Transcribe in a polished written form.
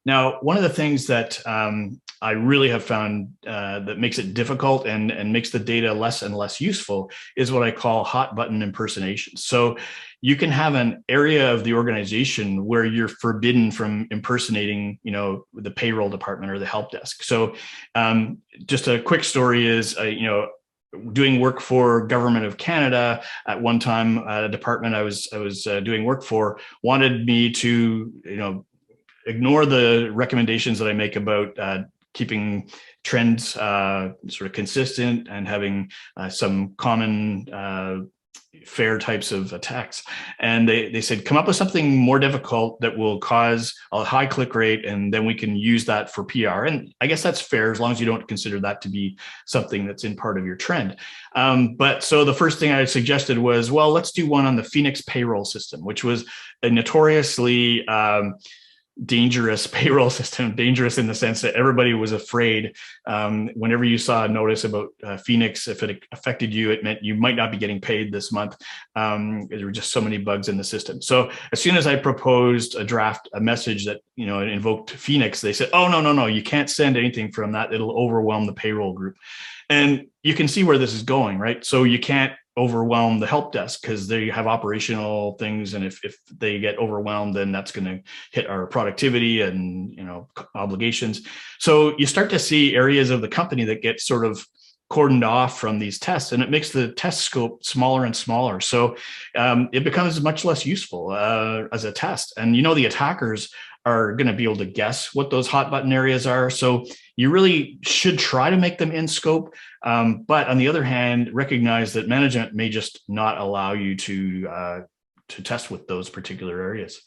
Now, one of the things that I really have found that makes it difficult and makes the data less and less useful is what I call hot button impersonations. So you can have an area of the organization where you're forbidden from impersonating, the payroll department or the help desk. So just a quick story is, doing work for Government of Canada at one time, a department I was doing work for wanted me to, ignore the recommendations that I make about keeping trends sort of consistent and having some common fair types of attacks. And they said, come up with something more difficult that will cause a high click rate, and then we can use that for PR. And I guess that's fair as long as you don't consider that to be something that's in part of your trend. But so the first thing I suggested was, well, let's do one on the Phoenix payroll system, which was a notoriously dangerous payroll system, dangerous in the sense that everybody was afraid. Whenever you saw a notice about Phoenix, if it affected you, it meant you might not be getting paid this month. There were just so many bugs in the system. So as soon as I proposed a message that, invoked Phoenix, they said, oh, no, you can't send anything from that. It'll overwhelm the payroll group. And you can see where this is going, right? So you can't overwhelm the help desk because they have operational things, and if they get overwhelmed, then that's going to hit our productivity and obligations. So you start to see areas of the company that get sort of cordoned off from these tests, and it makes the test scope smaller and smaller. So it becomes much less useful as a test. And the attackers are going to be able to guess what those hot button areas are. So you really should try to make them in scope. But on the other hand, recognize that management may just not allow you to test with those particular areas.